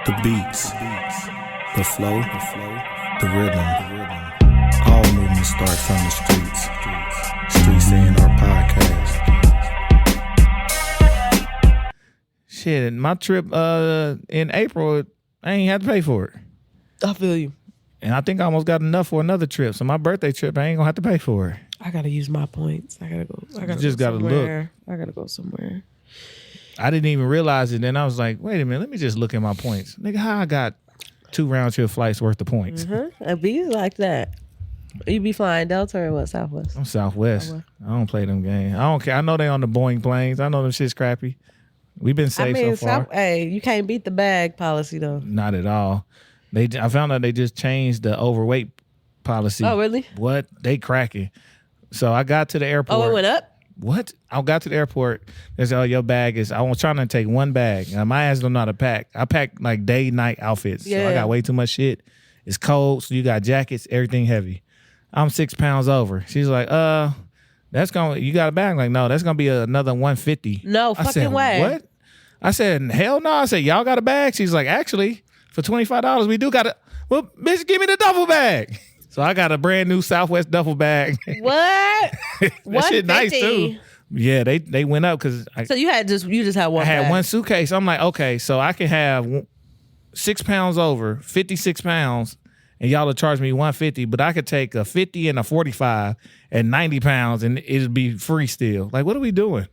The beats, the flow, the rhythm. All movements start from the streets. Streets A&R Podcast. Shit, my trip in April, I ain't had to pay for it. I feel you. And I think I almost got enough for another trip. So my birthday trip, I ain't gonna have to pay for it. I gotta use my points. I gotta gotta look. I gotta go somewhere. I didn't even realize it. Then I was like, wait a minute, let me just look at my points. Nigga, how I got 2 round trip flights worth of points? It be like that. You be flying Delta or what? Southwest? I'm Southwest. I don't play them games. I don't care. I know they on the Boeing planes. I know them shit's crappy. We've been safe so far. Hey, you can't beat the bag policy though. Not at all. I found out they just changed the overweight policy. Oh, really? What? They cracking. So I got to the airport. Oh, it went up? What? I got to the airport. They said, oh, your bag is... I was trying to take one bag. Now, my ass don't know how to pack. I pack like day, night outfits. Yeah. So I got way too much shit. It's cold, so you got jackets, everything heavy. I'm 6 pounds over. She's like, that's going to... You got a bag? I'm like, no, that's going to be another $150. No fucking way. What? I said, hell no. I said, y'all got a bag? She's like, actually, for $25, we do got a... Well, bitch, give me the duffel bag. So I got a brand new Southwest duffel bag. What? That shit nice too. Yeah, they went up because. So you just had one. I had bag. one suitcase. I'm like, okay, so I can have 6 pounds over, 56 pounds, and y'all will charge me $150, but I could take a 50 and a 45 and 90 pounds, and it'd be free still. Like, what are we doing?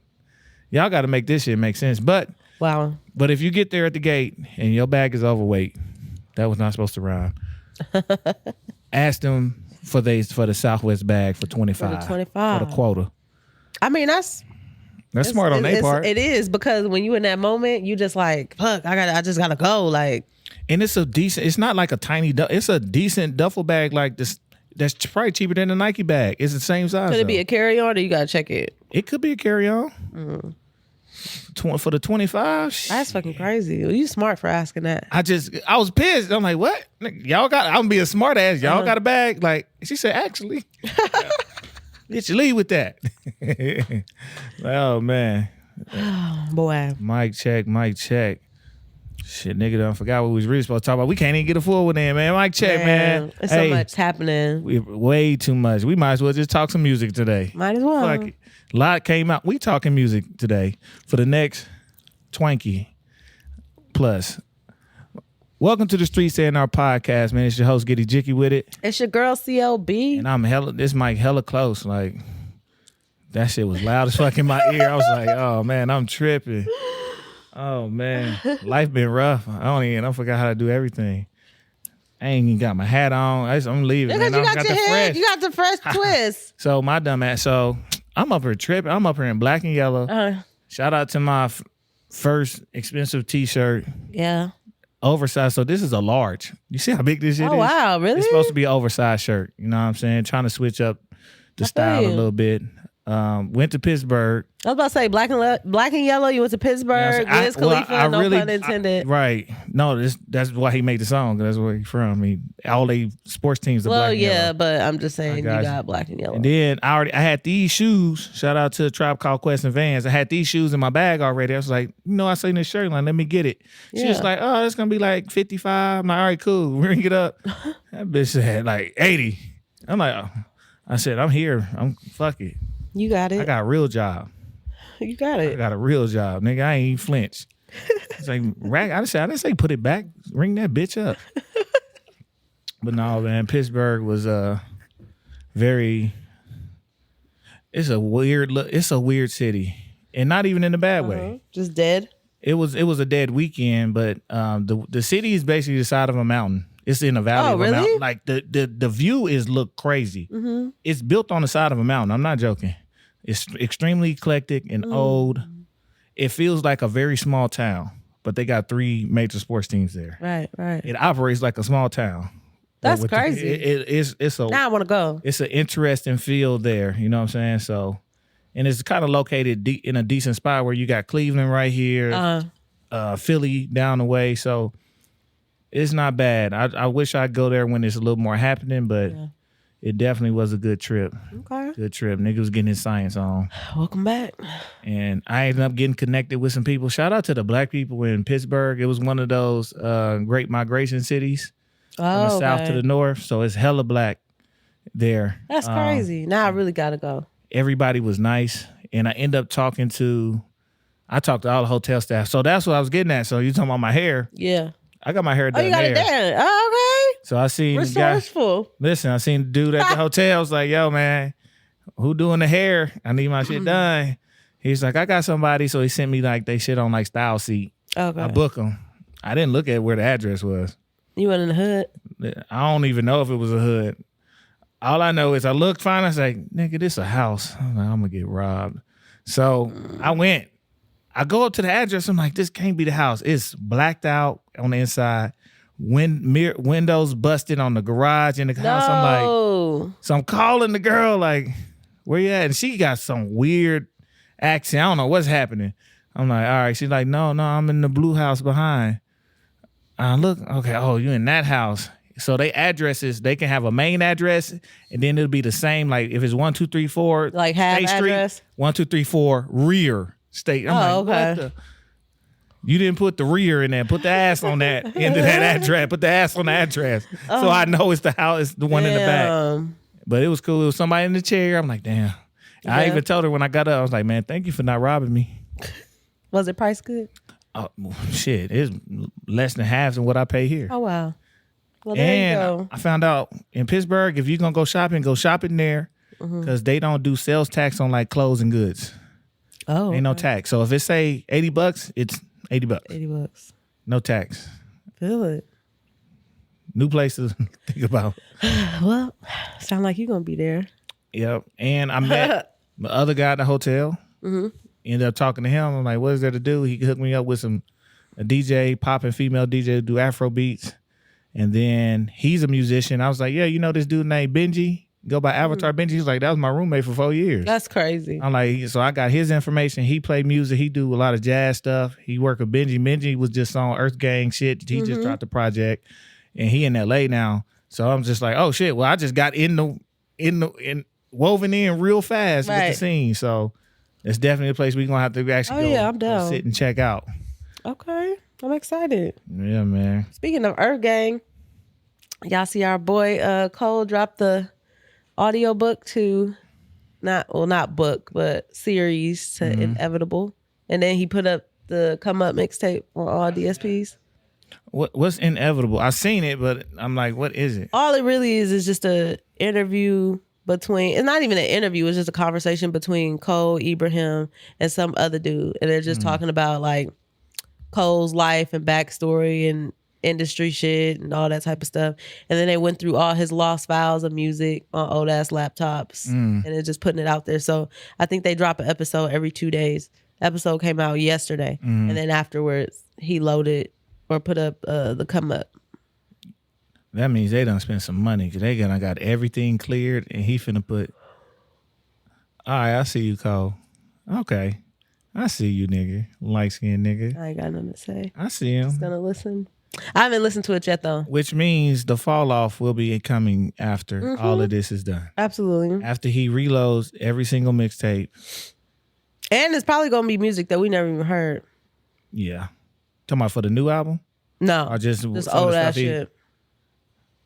Y'all got to make this shit make sense. But wow. But if you get there at the gate and your bag is overweight, that was not supposed to rhyme. Ask them for the Southwest bag for 25. For the 25. For the quota. I mean, that's smart on their part. It is, because when you in that moment, you just like, fuck, I just gotta go. Like, and it's it's not like a tiny, it's a decent duffel bag like this. That's probably cheaper than a Nike bag. It's the same size. Could it be a carry-on or you gotta check it? It could be a carry-on. For the 25. That's fucking crazy. You smart for asking that. I was pissed. I'm like, what? Y'all got, I'm being smart ass. Y'all got a bag? Like, she said, actually. Bitch, you leave with that. Oh, man. Boy. Mic check. Shit, nigga done forgot what we was really supposed to talk about. We can't even get a full one in, man. Mic check, man. There's so much happening. Way too much. We might as well just talk some music today. Might as well. Like, a lot came out. We talking music today for the next 20 plus. Welcome to the Streets A&R Podcast, man. It's your host, Getty Jicky with it. It's your girl, CLB. And I'm this mic hella close. Like, that shit was loud as fuck in my ear. I was like, oh, man, I'm tripping. Oh, man. Life been rough. I forgot how to do everything. I ain't even got my hat on. I'm leaving, man. You got the fresh twist. So, my dumb ass. So, I'm up here tripping. I'm up here in black and yellow. Shout out to my first expensive T-shirt. Yeah. Oversized. So this is a large. You see how big this shit is? Oh, wow. Really? It's supposed to be an oversized shirt. You know what I'm saying? Trying to switch up the style a little bit. Went to Pittsburgh. I was about to say black and yellow. You went to Pittsburgh. Wiz Khalifa. No pun intended. Right. No, that's why he made the song. That's where he's from. All they sports teams are black and yellow. Well, yeah, but I'm just saying you got black and yellow. And then I had these shoes. Shout out to Tribe Called Quest and Vans. I had these shoes in my bag already. I was like, I seen this shirt. Like, let me get it. She was like, oh, it's gonna be like 55. I'm like, all right, cool. Ring it up. That bitch said like 80. I'm like, oh. I said, I'm here. Fuck it. You got it. I got a real job. You got it. I got a real job, nigga. I ain't even flinch. It's like, I didn't say put it back. Ring that bitch up. But no, man, Pittsburgh was it's a weird city. And not even in a bad way. Just dead? It was a dead weekend, but the city is basically the side of a mountain. It's in a valley of a mountain. Like the view look crazy. Mm-hmm. It's built on the side of a mountain. I'm not joking. It's extremely eclectic and old. It feels like a very small town, but they got 3 major sports teams there. Right. It operates like a small town. That's crazy. Now I want to go. It's an interesting field there. You know what I'm saying? So, and it's kind of located in a decent spot where you got Cleveland right here, Philly down the way. So it's not bad. I wish I'd go there when there's a little more happening, but it definitely was a good trip. Okay. Good trip. Nigga was getting his science on. Welcome back. And I ended up getting connected with some people. Shout out to the black people in Pittsburgh. It was one of those great migration cities from the south to the north. So it's hella black there. That's crazy. Now I really got to go. Everybody was nice. And I ended up talking to all the hotel staff. So that's what I was getting at. So you talking about my hair. Yeah. I got my hair done. Oh, you got it done. Oh, okay. So I seen resourceful. I seen the dude at the hotel. I was like, yo, man, who doing the hair? I need my shit done. He's like, I got somebody. So he sent me like they shit on like Style Seat. Okay. I book them. I didn't look at where the address was. You went in the hood? I don't even know if it was a hood. All I know is I looked fine. I was like, nigga, this a house. I'm like, I'm going to get robbed. So I went. I go up to the address. I'm like, this can't be the house. It's blacked out on the inside. Windows busted on the garage in the house. I'm like, so I'm calling the girl like, where you at? And she got some weird accent. I don't know what's happening. I'm like, all right. She's like, no, I'm in the blue house behind. Look, okay. Oh, you in that house. So they addresses, they can have a main address and then it'll be the same. Like if it's 1, 2, 3, 4, like half State address. Street, 1, 2, 3, 4 rear state. I'm like, okay. what the? You didn't put the rear in there. Put the ass on that end of that address. Put the ass on the address. So I know it's the house, it's the one in the back. But it was cool. It was somebody in the chair. I'm like, damn. Yeah. I even told her when I got up, I was like, man, thank you for not robbing me. Was it price good? Oh, shit. It's less than half than what I pay here. Oh, wow. Well, there you go. I found out in Pittsburgh, if you're going to go shopping there because they don't do sales tax on like clothes and goods. Oh, ain't no tax. So if it say $80, it's $80. $80. No tax. Feel it. New places to think about. Well, sound like you're going to be there. Yep. And I met the other guy at the hotel. Ended up talking to him. I'm like, what is there to do? He hooked me up with a DJ, popping female DJ who do Afro beats. And then he's a musician. I was like, yeah, you know this dude named Benji? Go by Avatar Benji. He's like, that was my roommate for 4 years. That's crazy. I'm like, so I got his information. He played music. He do a lot of jazz stuff. He worked with Benji. Benji was just on Earth Gang shit. He just dropped the project. And he in LA now. So I'm just like, oh shit. Well, I just got woven in real fast with the scene. So it's definitely a place we're gonna have to actually go sit and check out. Okay. I'm excited. Yeah, man. Speaking of Earth Gang, y'all see our boy Cole dropped the audiobook to not book, but series to Inevitable. And then he put up the Come Up mixtape on all DSPs. What's Inevitable? I seen it, but I'm like, what is it? All it really is just a interview between, it's not even an interview, it's just a conversation between Cole, Ibrahim, and some other dude. And they're just talking about like Cole's life and backstory and industry shit and all that type of stuff. And then they went through all his lost files of music on old ass laptops and they're just putting it out there. So I think they drop an episode every 2 days. Episode came out yesterday. And then afterwards he loaded or put up the Come Up. That means they done spent some money because they got everything cleared and he finna put, all right, I see you, Cole. Okay. I see you, nigga. Light-skinned nigga. I ain't got nothing to say. I see him. Just gonna listen. I haven't listened to it yet, though. Which means the fall off will be coming after all of this is done. Absolutely. After he reloads every single mixtape. And it's probably gonna be music that we never even heard. Yeah. Talking about for the new album? No. Or just old ass shit.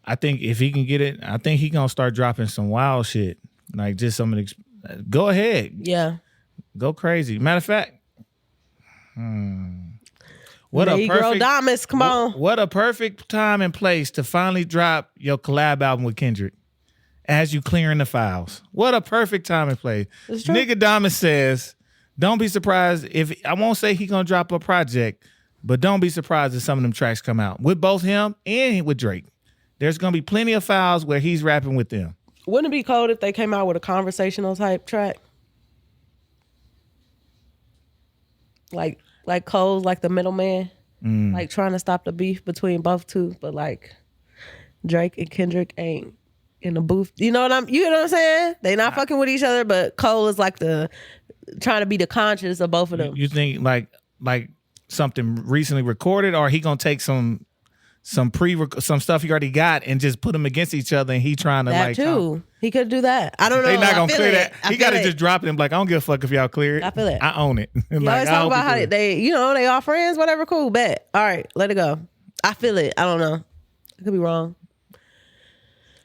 I think if he can get it, I think he gonna start dropping some wild shit. Like just some of the, go ahead. Yeah. Go crazy. Matter of fact, what there a perfect Damas, come on. What a perfect time and place to finally drop your collab album with Kendrick as you clearing the files. What a perfect time and place. Nigga Damas says, don't be surprised if, I won't say he gonna drop a project, but don't be surprised if some of them tracks come out with both him and with Drake. There's gonna be plenty of files where he's rapping with them. Wouldn't it be cold if they came out with a conversational type track? Like Cole's like the middleman, like trying to stop the beef between both two, but like Drake and Kendrick ain't in the booth. You know what I'm saying? They not fucking with each other, but Cole is like the trying to be the conscience of both of them. You think like something recently recorded, or he gonna take some some stuff he already got and just put them against each other, and he trying to that too. He could do that. I don't know. They not gonna clear that. He got to just drop it and be like, I don't give a fuck if y'all clear it. I feel it. I own it. You always talk about how they all friends, whatever. Cool, bet. All right, let it go. I feel it. I don't know. I could be wrong.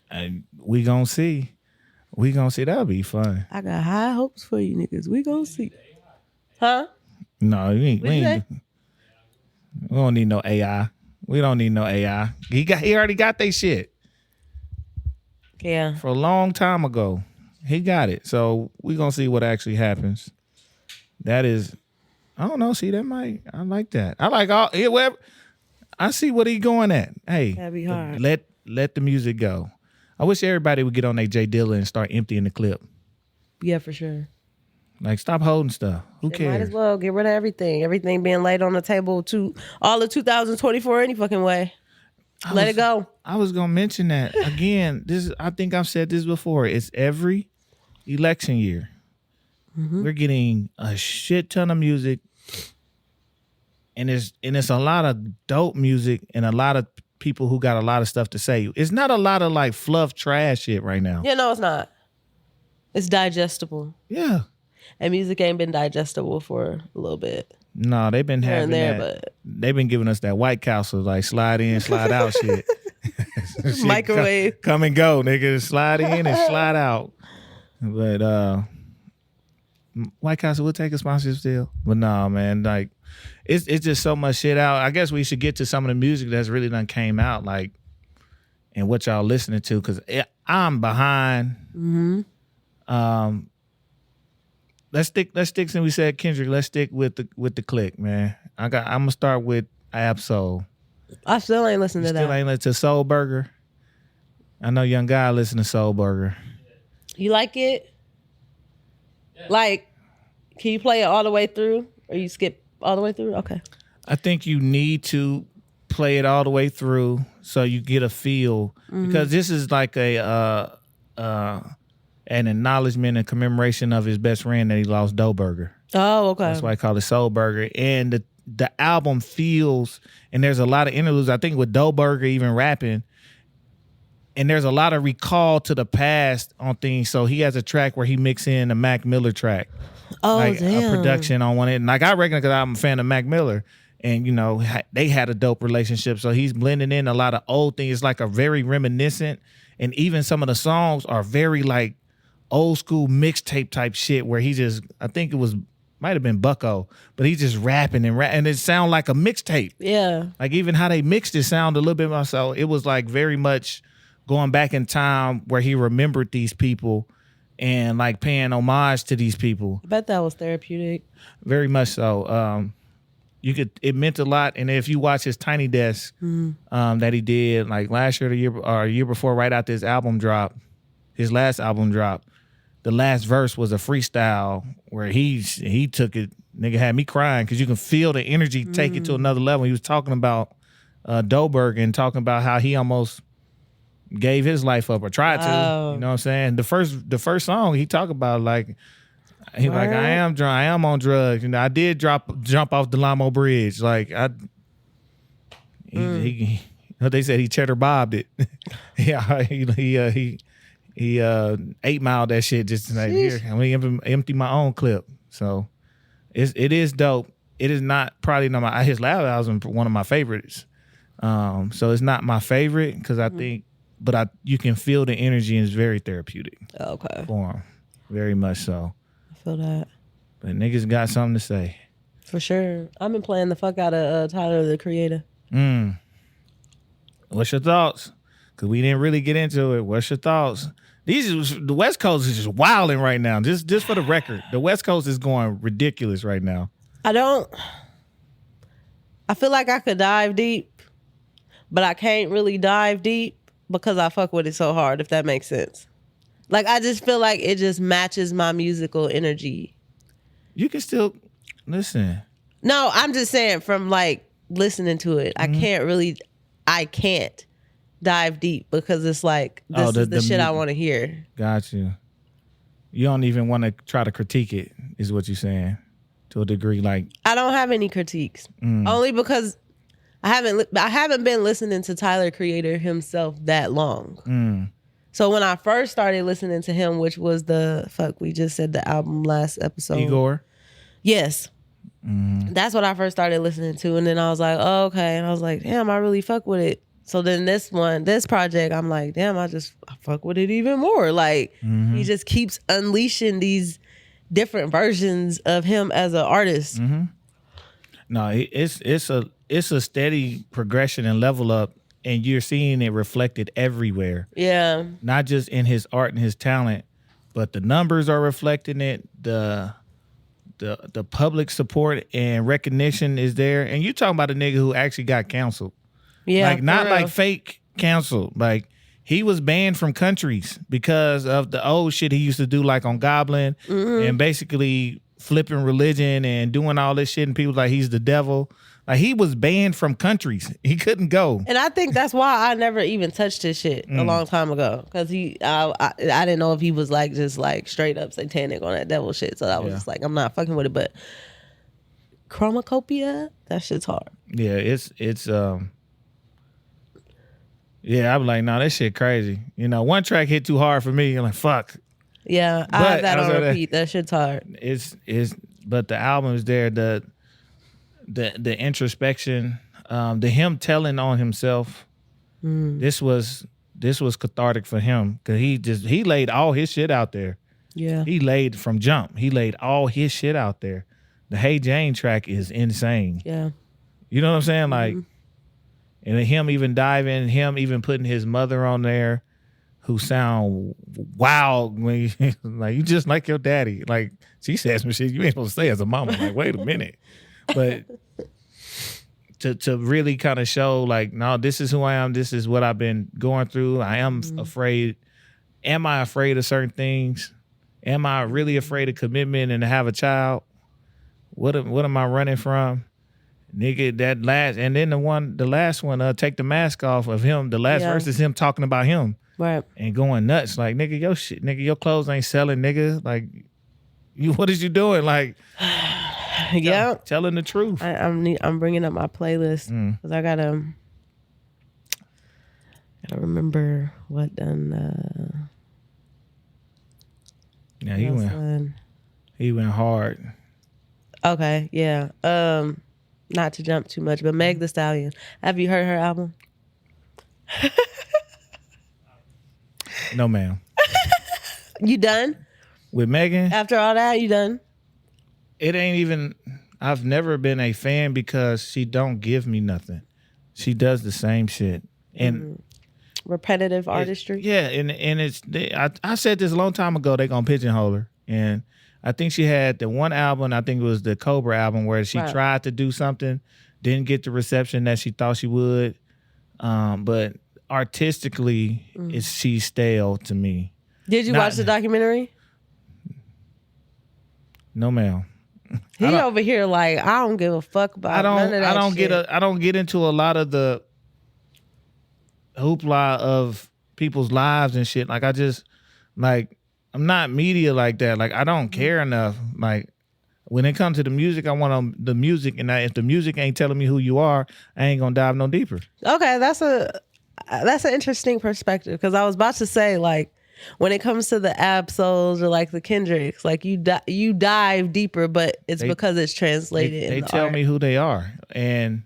And we gonna see. We gonna see. That'll be fun. I got high hopes for you niggas. We gonna see. Huh? No, we don't need no AI. We don't need no AI. He already got they shit. Yeah. For a long time ago. He got it. So we gonna see what actually happens. That is, I don't know. See, I like that. I like all whatever. I see what he going at. Hey, that'd be hard. Let the music go. I wish everybody would get on their J Dilla and start emptying the clip. Yeah, for sure. Like, stop holding stuff. Who cares? Might as well get rid of everything. Everything being laid on the table to all of 2024 any fucking way. Let it go. I was gonna mention that again. I think I've said this before. It's every election year. Mm-hmm. We're getting a shit ton of music, and it's a lot of dope music and a lot of people who got a lot of stuff to say. It's not a lot of like fluff trash shit right now. Yeah, no, it's not. It's digestible. Yeah. And music ain't been digestible for a little bit. No, they've been having that. They've been giving us that White Castle, like slide in, slide out shit. Microwave. Come and go, nigga. Slide in and slide out. But White Castle will take a sponsorship still. But no, man, like it's just so much shit out. I guess we should get to some of the music that's really done came out, like, and what y'all listening to, because I'm behind. Mm-hmm. Let's stick. Since we said Kendrick, let's stick with the click, man. I'm gonna start with Ab-Soul. I still ain't listening to that. Still ain't listening to Soul Burger. I know young guy listen to Soul Burger. You like it? Like, can you play it all the way through, or you skip all the way through? Okay. I think you need to play it all the way through so you get a feel, because this is like an acknowledgement and commemoration of his best friend that he lost, Dough Burger. Oh, okay. That's why I call it Soul Burger. And the album feels, and there's a lot of interludes, I think, with Dough Burger even rapping, and there's a lot of recall to the past on things. So he has a track where he mix in a Mac Miller track. Oh, like damn. A production on one. And like, I reckon, because I'm a fan of Mac Miller, and, you know, they had a dope relationship. So he's blending in a lot of old things. It's like a very reminiscent, and even some of the songs are very like old school mixtape type shit where he just, I think it might have been Bucko, but he just rapping and it sound like a mixtape. Yeah. Like even how they mixed it sound a little bit more, so it was like very much going back in time where he remembered these people and like paying homage to these people. I bet that was therapeutic. Very much so. It meant a lot. And if you watch his Tiny Desk that he did like last year or a year before, right after his last album drop, the last verse was a freestyle where he took it. Nigga had me crying because you can feel the energy take it to another level. He was talking about Dough Burger and talking about how he almost gave his life up or tried to. You know what I'm saying? The first song he talked about, like, he like, I am drunk, I am on drugs. You know, I did jump off the Lamo Bridge. Like they said he cheddar bobbed it. Yeah, he 8 Mile that shit just like, here, I'm gonna empty my own clip. So it is dope. It is not probably not his last album, one of my favorites. So it's not my favorite because I think, but you can feel the energy and it's very therapeutic. Okay. For him, very much so. I feel that. But niggas got something to say. For sure. I've been playing the fuck out of Tyler, the Creator. What's your thoughts? Because we didn't really get into it. What's your thoughts? The West Coast is just wilding right now. Just for the record, the West Coast is going ridiculous right now. I feel like I could dive deep, but I can't really dive deep because I fuck with it so hard, if that makes sense. Like, I just feel like it just matches my musical energy. You can still listen. No, I'm just saying from like listening to it, I can't dive deep because it's like, this is the shit I want to hear. Got you. You don't even want to try to critique it, is what you're saying, to a degree. Like, I don't have any critiques, only because I haven't been listening to Tyler Creator himself that long. So when I first started listening to him, which was we just said the album last episode. Igor? Yes. That's what I first started listening to. And then I was like, oh, okay. And I was like, damn, I really fuck with it. So then this project, I'm like, damn, I fuck with it even more. Like, he just keeps unleashing these different versions of him as an artist. No, it's a steady progression and level up, and you're seeing it reflected everywhere. Yeah. Not just in his art and his talent, but the numbers are reflecting it. The public support and recognition is there. And you talking about a nigga who actually got canceled. Yeah. Like, not like fake canceled. Like, he was banned from countries because of the old shit he used to do, like on Goblin, and basically flipping religion and doing all this shit. And people like he's the devil. Like, he was banned from countries. He couldn't go. And I think that's why I never even touched his shit a long time ago. Because I didn't know if he was like just like straight up satanic on that devil shit. So I was just like, I'm not fucking with it. But Chromacopia, that shit's hard. Yeah, it's yeah, I'm like, no, that shit crazy. You know, one track hit too hard for me. I'm like, fuck. Yeah, I have that on repeat. That shit's hard. But the album is there. The introspection, the him telling on himself. This was cathartic for him because he laid all his shit out there. Yeah, he laid from jump. He laid all his shit out there. The Hey Jane track is insane. Yeah, you know what I'm saying? Like. And him even diving, him even putting his mother on there, who sound wild when you, like, you just like your daddy. Like, she says some shit you ain't supposed to say as a mama. Like, wait a minute. But to really kind of show, like, no, this is who I am. This is what I've been going through. I am afraid. Am I afraid of certain things? Am I really afraid of commitment and to have a child? What am I running from? Nigga, that last, and then the last one, Take the Mask Off of him. The last verse is him talking about him. Right. And going nuts. Like, nigga, your shit, nigga, your clothes ain't selling, nigga. Like, what is you doing? Like, yeah. Telling the truth. I'm bringing up my playlist because I gotta remember what done. Yeah, he went hard. Okay, yeah. Not to jump too much, but Meg Thee Stallion. Have you heard her album? No, ma'am. You done? With Megan? After all that, you done? It ain't even, I've never been a fan because she don't give me nothing. She does the same shit. And repetitive artistry. Yeah, and it's, I said this a long time ago, they gonna pigeonhole her. And I think she had the one album, I think it was the Cobra album, where she tried to do something, didn't get the reception that she thought she would. But artistically, she's stale to me. Did you watch the documentary? No, ma'am. He over here like, I don't give a fuck about none of that shit. I don't get into a lot of the hoopla of people's lives and shit. Like, I just, like, I'm not media like that. Like, I don't care enough. Like, when it comes to the music, I want the music, and if the music ain't telling me who you are, I ain't gonna dive no deeper. Okay, that's an interesting perspective, because I was about to say, like, when it comes to the Absols or like the Kendricks, like you dive deeper, but it's because it's translated. They tell me who they are, and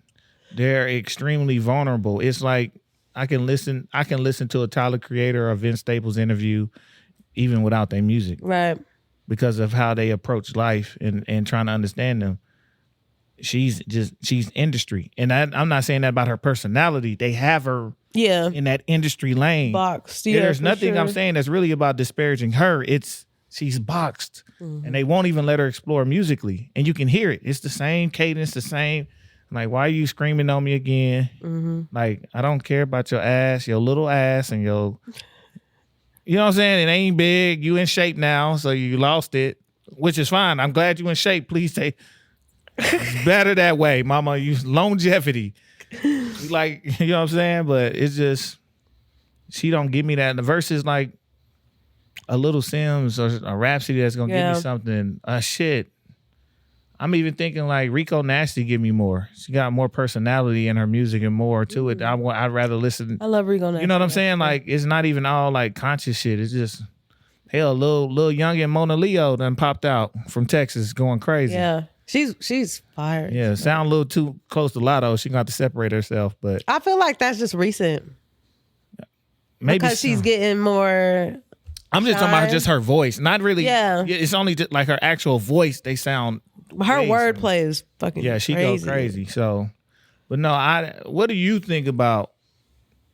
they're extremely vulnerable. It's like I can listen to a Tyler Creator or Vince Staples interview even without their music. Right. Because of how they approach life and trying to understand them. She's industry. And I'm not saying that about her personality. They have her in that industry lane. Boxed. Yeah, there's nothing I'm saying that's really about disparaging her. She's boxed. And they won't even let her explore musically. And you can hear it. It's the same cadence, the same. Like, why are you screaming on me again? Like, I don't care about your ass, your little ass, and your... You know what I'm saying? It ain't big. You in shape now, so you lost it, which is fine. I'm glad you in shape. Please say it's better that way, mama. You longevity. Like, you know what I'm saying? But it's just, she don't give me that. And the verse is like a Little Sims or a Rhapsody that's going to give me something. Shit. I'm even thinking like Rico Nasty give me more. She got more personality in her music and more to it. I'd rather listen. I love Rico Nasty. You know what I'm saying? Like it's not even all like conscious shit. It's just hell, little young and Mona Leo done popped out from Texas going crazy. Yeah. She's fired. Yeah, sound a little too close to Lotto. She got to separate herself, but I feel like that's just recent. Maybe because she's getting more. I'm just talking about just her voice, not really. Yeah, it's only just like her actual voice. They sound. Her wordplay is fucking. Yeah, she crazy. go crazy. So, but no, what do you think about?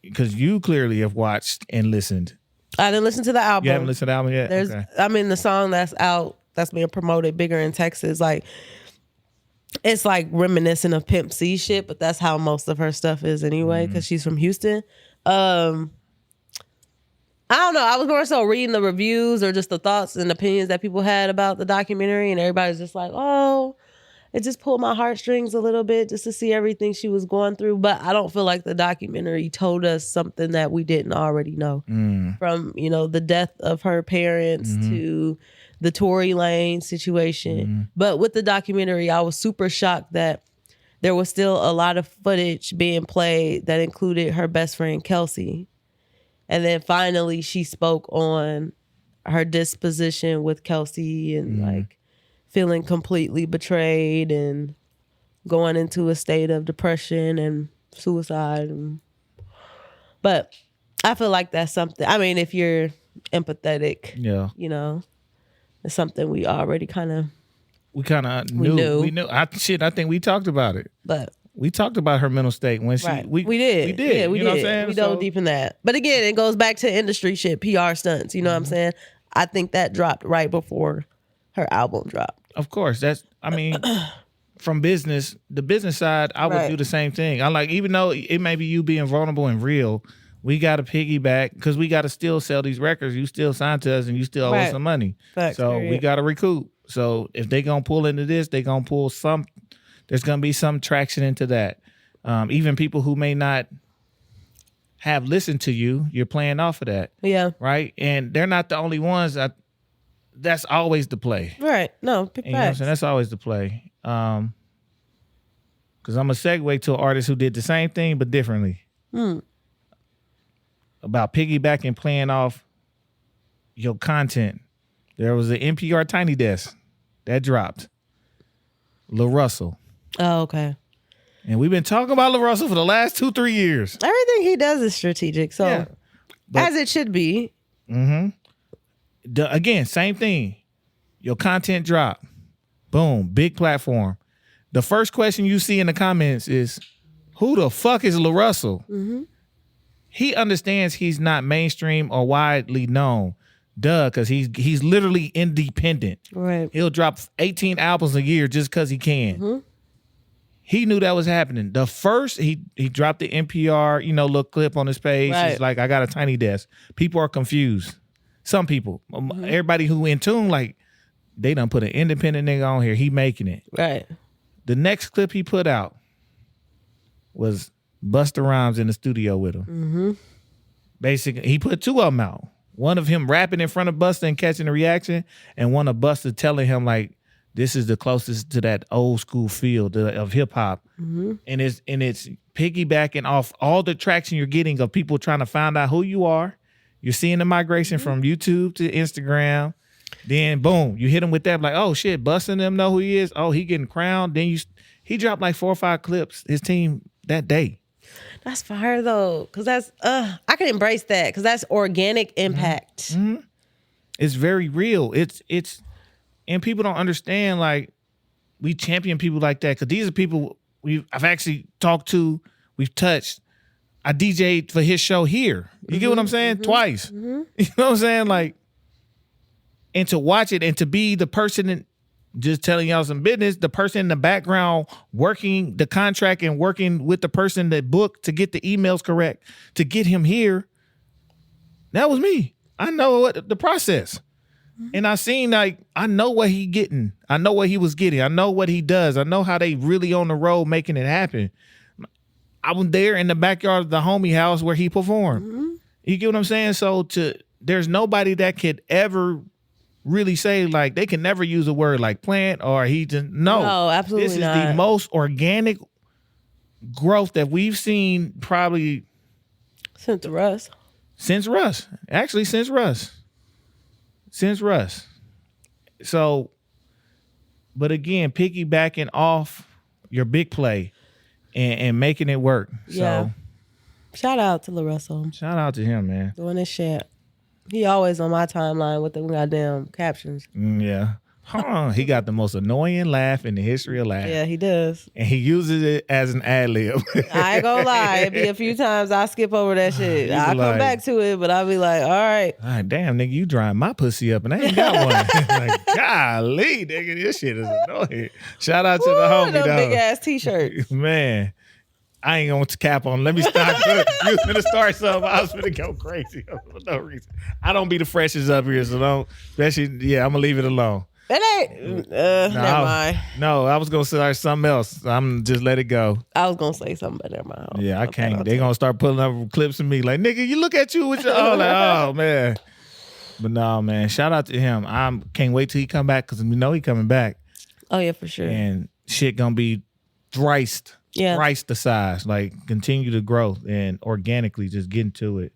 Because you clearly have watched and listened. I didn't listen to the album. You haven't listened to the album yet. The song that's out that's being promoted bigger in Texas, like. It's like reminiscent of Pimp C shit, but that's how most of her stuff is anyway, because she's from Houston. I don't know. I was more so reading the reviews or just the thoughts and opinions that people had about the documentary, and everybody's just like, oh, it just pulled my heartstrings a little bit just to see everything she was going through. But I don't feel like the documentary told us something that we didn't already know. From, the death of her parents to the Tory Lane situation. But with the documentary, I was super shocked that there was still a lot of footage being played that included her best friend, Kelsey. And then finally she spoke on her disposition with Kelsey and like feeling completely betrayed and going into a state of depression and suicide. But I feel like that's something, I mean, if you're empathetic, it's something we already kind of knew. We knew. I think we talked about it. But we talked about her mental state when we did. Yeah, we did. Know what I'm saying? We dove deep in that. But again, it goes back to industry shit, PR stunts. You know what I'm saying? I think that dropped right before her album dropped. Of course, from the business side, I would do the same thing. I like, even though it may be you being vulnerable and real, we got to piggyback because we got to still sell these records. You still signed to us and you still owe us some money. Facts, so period. We got to recoup. So if they going to pull into this, they going to pull there's going to be some traction into that. Even people who may not have listened to you, you're playing off of that. Yeah. Right? And they're not the only ones. That's always the play. Right. No, you know what I'm saying? That's always the play. Because I'm going to segue to an artist who did the same thing but differently. About piggybacking, playing off your content. There was an NPR Tiny Desk that dropped. Lil Russell. Oh, okay. And we've been talking about Lil Russell for the last 2-3 years. Everything he does is strategic, so as it should be. Again, same thing. Your content drop. Boom, big platform. The first question you see in the comments is, who the fuck is Lil Russell? He understands he's not mainstream or widely known. Because he's literally independent. Right. He'll drop 18 albums a year just because he can. He knew that was happening. The first, he dropped the NPR, little clip on his page. Right. He's like, I got a tiny desk. People are confused. Some people. Everybody who in tune, like, they done put an independent nigga on here. He making it. Right. The next clip he put out was Busta Rhymes in the studio with him. Basically, he put 2 of them out. One of him rapping in front of Busta and catching the reaction, and one of Busta telling him like, this is the closest to that old school feel of hip hop. And it's piggybacking off all the traction you're getting of people trying to find out who you are. You're seeing the migration from YouTube to Instagram. Then boom, you hit him with that like, oh shit, Busta and them know who he is. Oh, he getting crowned. Then he dropped like 4 or 5 clips, his team that day. That's fire though, because that's I can embrace that because that's organic impact. It's very real. It's and people don't understand, like, we champion people like that because these are people I've actually talked to, we've touched. I DJ'd for his show here. You get what I'm saying? Twice. You know what I'm saying? Like, and to watch it and to be the person just telling y'all some business, the person in the background working the contract and working with the person that booked to get the emails correct, to get him here, that was me. I know what the process. And I seen, like, I know what he getting. I know what he was getting. I know what he does. I know how they really on the road making it happen. I was there in the backyard of the homie house where he performed. You get what I'm saying? So there's nobody that could ever really say like they can never use a word like plant or he just No, absolutely This is not. the most organic growth that we've seen probably since Russ. Actually, since Russ. So, but again, piggybacking off your big play and making it work. Yeah. So, shout out to LaRussell. shout out to him, man. Doing this shit. He always on my timeline with the goddamn captions. Yeah. He got the most annoying laugh in the history of laughs. Yeah, he does. And he uses it as an ad lib. I ain't gonna lie. It be a few times I skip over that shit. I'll come back to it, but I'll be like, all right. Damn, nigga, you drying my pussy up and I ain't got one. Like, golly, nigga, this shit is annoying. Shout out to the homie, them dog. big ass t-shirts. Man, I ain't going to cap on. Let me start. You was finna start something. I was finna go crazy for no reason. I don't be the freshest up here, so don't. Especially, yeah, I'm gonna leave it alone. It ain't. Never mind. No, I was gonna start something else. I'm just let it go. I was gonna say something, but never mind. Yeah, I can't. They gonna start pulling up clips of me like, nigga, you look at you with your oh man. But no, man. Shout out to him. I can't wait till he come back because we know he coming back. Oh yeah, for sure. And shit gonna be thrice the size. Like continue to grow and organically just get into it.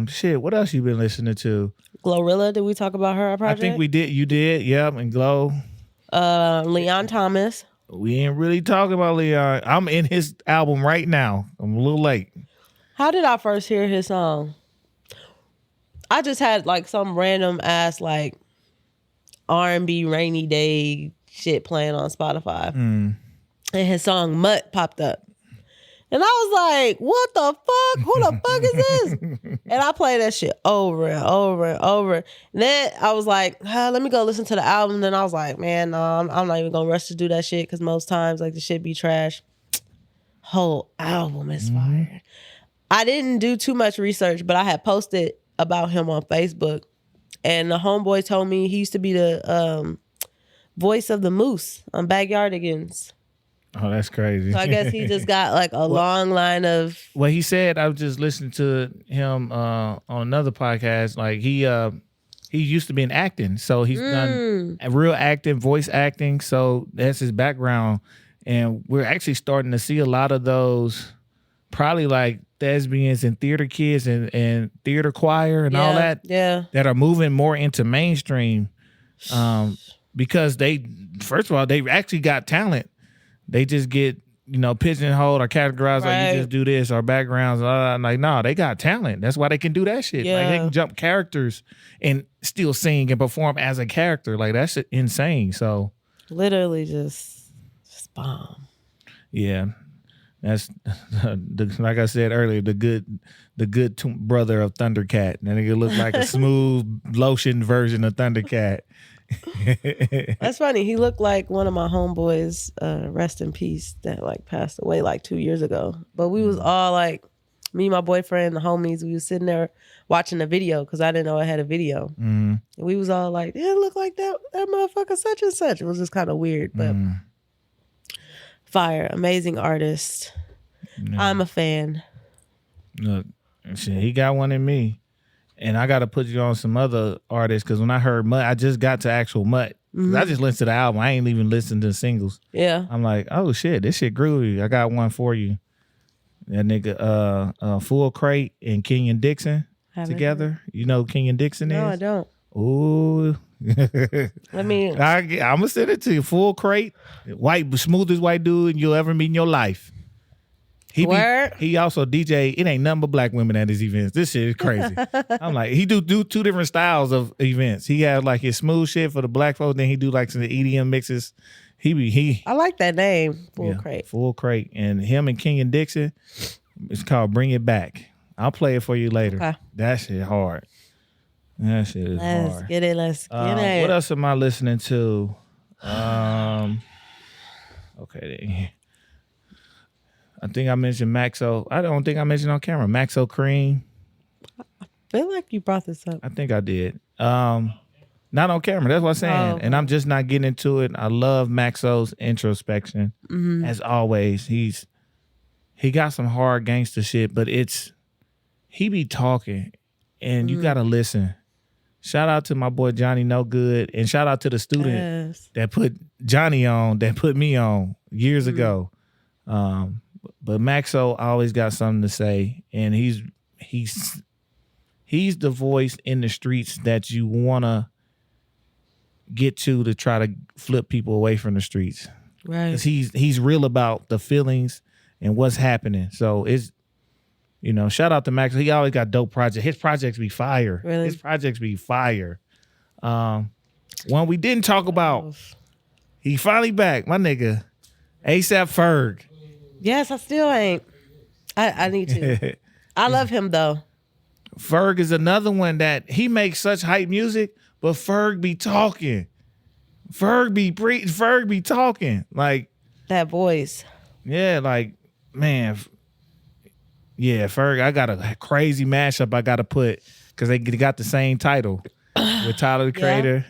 Shit, what else you been listening to? Glorilla, did we talk about her project? I think we did. You did, yep, and Glow. Leon Thomas. We ain't really talking about Leon. I'm in his album right now. I'm a little late. How did I first hear his song? I just had like some random ass like R&B rainy day shit playing on Spotify. And his song Mutt popped up. And I was like, what the fuck? Who the fuck is this? And I played that shit over and over and over. And then I was like, let me go listen to the album. Then I was like, man, no, I'm not even going to rush to do that shit because most times like the shit be trash. Whole album is fire. I didn't do too much research, but I had posted about him on Facebook. And the homeboy told me he used to be the voice of the Moose on Backyardigans. Oh, that's crazy. So I guess he just got like a long line of. Well, he said I was just listening to him on another podcast. Like he used to be in acting, so he's done real acting, voice acting. So that's his background, and we're actually starting to see a lot of those, probably like thespians and theater kids and theater choir and all that. Yeah, that are moving more into mainstream, because they first of all they actually got talent. They just get, pigeonholed or categorized like you just do this or backgrounds. Like, no, they got talent. That's why they can do that shit. Yeah. Like, they can jump characters and still sing and perform as a character. Like, that's insane. So, literally just bomb. Yeah. That's, like I said earlier, the good brother of Thundercat. That nigga look like a smooth lotion version of Thundercat. That's funny. He looked like one of my homeboys, rest in peace, that like passed away like 2 years ago. But we was all like, me, my boyfriend, the homies, we was sitting there watching the video because I didn't know I had a video. And we was all like, yeah, it looked like that motherfucker such and such. It was just kind of weird, but fire, amazing artist. I'm a fan. Look, shit, he got one in me. And I got to put you on some other artists because when I heard Mutt, I just got to actual Mutt. I just listened to the album. I ain't even listened to the singles. Yeah. I'm like, oh shit, this shit groovy. I got one for you. That nigga, Full Crate and Kenyon Dixon together. You know who Kenyon Dixon is? No, I don't. Ooh. I mean, I'm gonna send it to you. Full Crate, smoothest white dude you'll ever meet in your life. He also DJ. It ain't nothing but black women at his events. This shit is crazy. I'm like, he do two different styles of events. He has like his smooth shit for the black folks. Then he do like some EDM mixes. I like that name, Full Crate. Full Crate, and him and Kenyon Dixon. It's called Bring It Back. I'll play it for you later. Okay. That shit hard. That shit is hard. Let's get it. What else am I listening to? Okay. I think I mentioned Maxo. I don't think I mentioned on camera. Maxo Cream. I feel like you brought this up. I think I did. Not on camera. That's what I'm saying. Oh, okay. And I'm just not getting into it. I love Maxo's introspection. As always. He got some hard gangster shit, but he be talking and you gotta listen. shout out to my boy Johnny No Good, and shout out to the student that put Johnny on, that put me on years ago. But Maxo always got something to say, and he's the voice in the streets that you wanna get to try to flip people away from the streets. Right. 'Cause he's real about the feelings and what's happening. So it's, shout out to Max. He always got dope projects. His projects be fire. Really? His projects be fire. One we didn't talk about, he finally back, my nigga, ASAP Ferg. Yes, I still ain't. I need to. I love him though. Ferg is another one that he makes such hype music, but Ferg be talking. Ferg be talking. Like that voice. Yeah, like, man. Yeah, Ferg, I got a crazy mashup I gotta put because they got the same title with Tyler the Creator.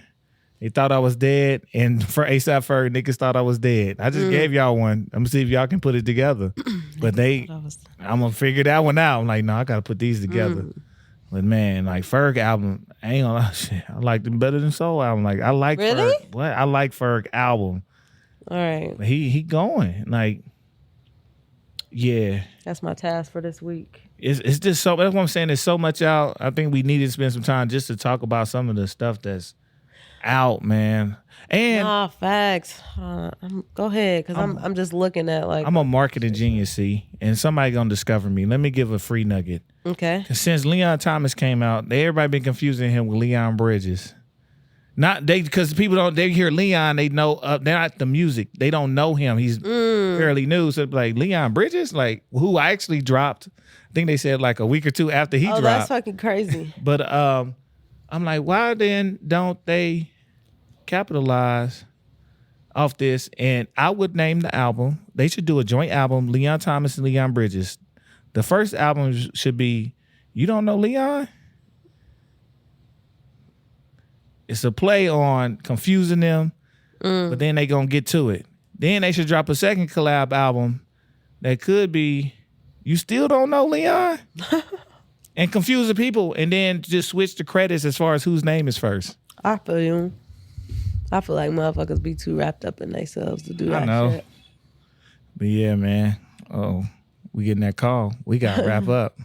They thought I was dead, and for ASAP Ferg, niggas thought I was dead. I just gave y'all one. I'm gonna see if y'all can put it together. But I'm gonna figure that one out. I'm like, no, I gotta put these together. But man, like Ferg album, I ain't gonna lie, shit. I like them better than Soul album. Like I like Ferg. What? I like Ferg album. All right. But he going like, yeah. That's my task for this week. It's just so. That's what I'm saying. There's so much out. I think we need to spend some time just to talk about some of the stuff that's out, man. And facts. Go ahead, because I'm just looking at like I'm a marketing genius, see, and somebody gonna discover me. Let me give a free nugget. Okay. Since Leon Thomas came out, everybody been confusing him with Leon Bridges. Not they because people don't. They hear Leon, they know they're not the music. They don't know him. He's fairly new. So like Leon Bridges, like who I actually dropped. I think they said like a week or two after he dropped. Oh, that's fucking crazy. But I'm like, why then don't they capitalize off this? And I would name the album. They should do a joint album, Leon Thomas and Leon Bridges. The first album should be You Don't Know Leon? It's a play on confusing them, but then they gonna get to it. Then they should drop a second collab album that could be You Still Don't Know Leon? And confuse the people, and then just switch the credits as far as whose name is first. I feel you. I feel like motherfuckers be too wrapped up in themselves to do that. I know. Shit. But yeah, man. Oh, we getting that call. We got to wrap up.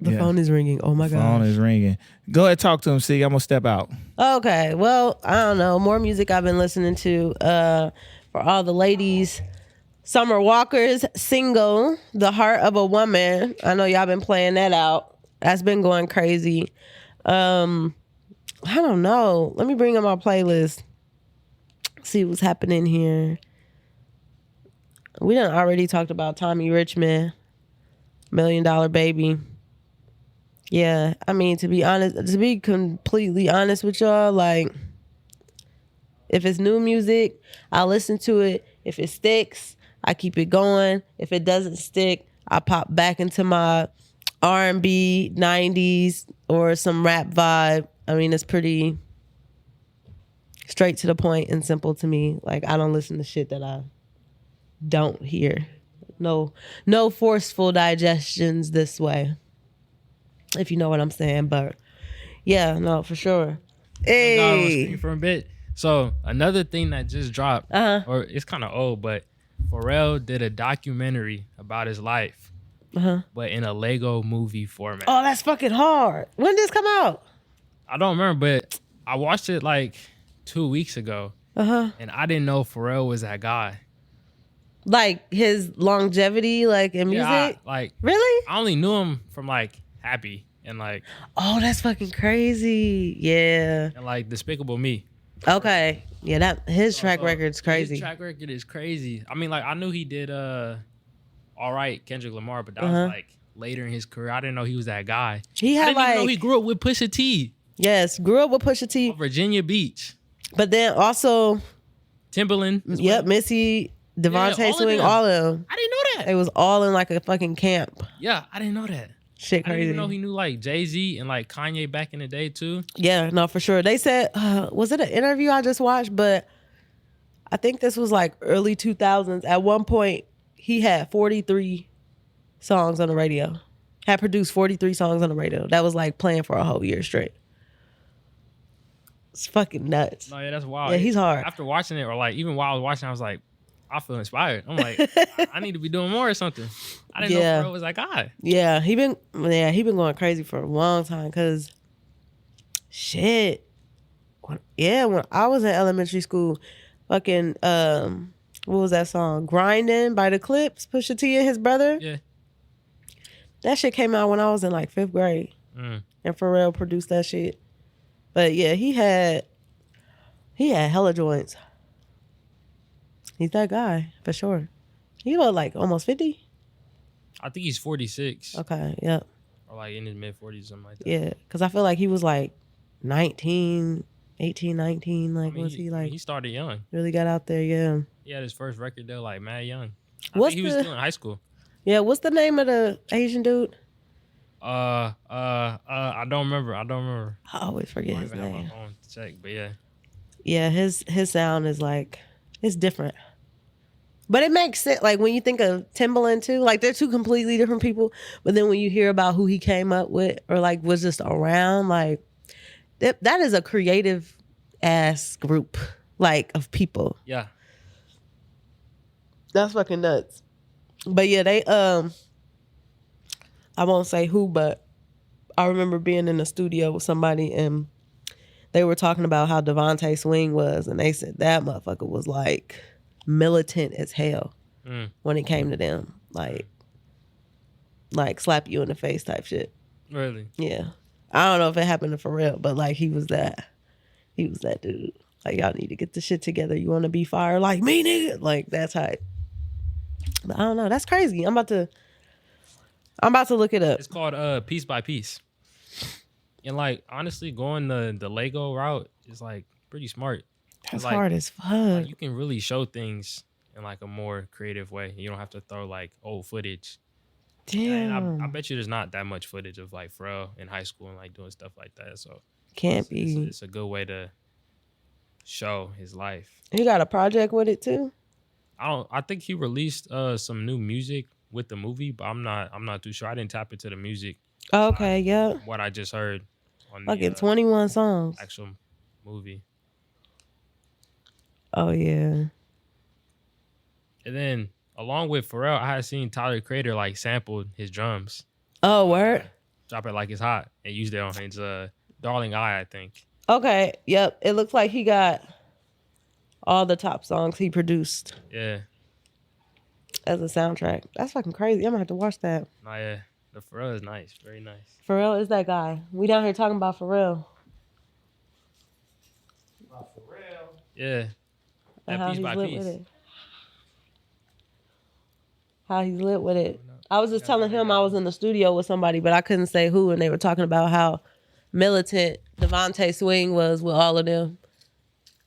The phone is ringing. Oh my God. The phone is ringing. Go ahead, talk to him, see. I'm going to step out. Okay. Well, I don't know. More music I've been listening to. For all the ladies, Summer Walker's single, The Heart of a Woman. I know y'all been playing that out. That's been going crazy. I don't know. Let me bring up my playlist. See what's happening here. We done already talked about Tommy Richmond, $1 Million Baby. Yeah, I mean, to be completely honest with y'all, like, if it's new music, I listen to it. If it sticks, I keep it going. If it doesn't stick, I pop back into my R&B, 90s, or some rap vibe. I mean, it's pretty straight to the point and simple to me. Like, I don't listen to shit that I don't hear. No forceful digestions this way, if you know what I'm saying. But yeah, no, for sure. Hey, for a bit. So another thing that just dropped, or it's kind of old, but Pharrell did a documentary about his life, but in a Lego movie format. Oh, that's fucking hard. When did this come out? I don't remember, but I watched it like 2 weeks ago, and I didn't know Pharrell was that guy. Like his longevity, like in music? Really? I only knew him from like Happy and like. Oh, that's fucking crazy. Yeah. And like Despicable Me. Okay. Yeah, his track record's crazy. His track record is crazy. I mean, like I knew he did All Right, Kendrick Lamar, but that was like later in his career. I didn't know he was that guy. I didn't even know he grew up with Pusha T. Yes, grew up with Pusha T. Virginia Beach. But then also Timberland. Yep, Missy, Devontae Swing, all of them. I didn't know that. It was all in like a fucking camp. Yeah, I didn't know that. Shit crazy. I didn't even know he knew like Jay-Z and like Kanye back in the day too. Yeah, no, for sure. They said, was it an interview I just watched? But I think this was like early 2000s. At one point, he had 43 songs on the radio. Had produced 43 songs on the radio. That was like playing for a whole year straight. It's fucking nuts. No, yeah, that's wild. Yeah, he's hard. After watching it, or like even while I was watching, I was like, I feel inspired. I'm like, I need to be doing more or something. I didn't know Pharrell was like, God. Yeah, he been going crazy for a long time. Cause shit, when I was in elementary school, fucking what was that song? Grinding by the Clips, Pusha T and his brother. Yeah. That shit came out when I was in like 5th grade. And Pharrell produced that shit. But yeah, he had hella joints. He's that guy, for sure. He look like almost 50. I think he's 46. Okay, yep. Or like in his mid-40s, something like that. Yeah, because I feel like he was like 18, 19. Like, was he like... He started young. Really got out there, yeah. He had his first record there, like, mad young. I think he was still in high school. Yeah, what's the name of the Asian dude? I don't remember. I always forget his name. I have my phone to check, but yeah. Yeah, his sound is like, it's different. But it makes sense. Like when you think of Timbaland too, like they're two completely different people. But then when you hear about who he came up with or like was just around, like that is a creative ass group, like of people. Yeah. That's fucking nuts. But yeah, they I won't say who, but I remember being in the studio with somebody and they were talking about how Devontae Swing was, and they said that motherfucker was like militant as hell when it came to them. Like slap you in the face type shit. Really? Yeah. I don't know if it happened to Pharrell, but like he was that dude. Like, y'all need to get the shit together. You want to be fired like me, nigga? Like, that's hype. But I don't know. That's crazy. I'm about to look it up. It's called Piece by Piece. And like honestly, going the Lego route is like pretty smart. That's like, hard as fuck. Like, you can really show things in like a more creative way. You don't have to throw like old footage. Damn. And I bet you there's not that much footage of like Pharrell in high school and like doing stuff like that. So can't be. It's a good way to show his life. He got a project with it too? I think he released some new music with the movie, but I'm not too sure. I didn't tap into the music. Okay, yeah. What I just heard on fucking the 21 songs. Actual movie. Oh yeah. And then along with Pharrell, I had seen Tyler Creator like sampled his drums. Oh, word? Drop it like it's hot and used it on his Darling Eye, I think. Okay, yep. It looks like he got all the top songs he produced. Yeah. As a soundtrack. That's fucking crazy. I'm gonna have to watch that. Nah, yeah. The Pharrell is nice. Very nice. Pharrell is that guy. We down here talking about Pharrell. Yeah. And how piece he's by lit piece. with it. How he's lit with it. I was just telling him I was in the studio with somebody, but I couldn't say who, and they were talking about how militant Devontae Swing was with all of them.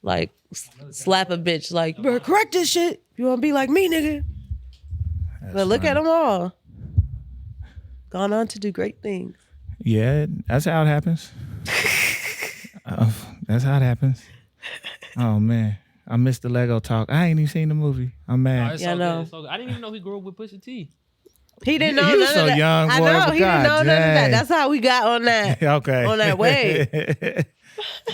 Like, slap a bitch. Like, you better correct this shit. You want to be like me, nigga. But look at them all. Gone on to do great things. Yeah, that's how it happens. That's how it happens. Oh, man. I missed the Lego talk. I ain't even seen the movie. I'm mad. Yeah, I know. I didn't even know he grew up with Pusha T. He didn't know You none so of that. young, boy. I know, he didn't know none of that. That's how we got on that. Okay. On that wave.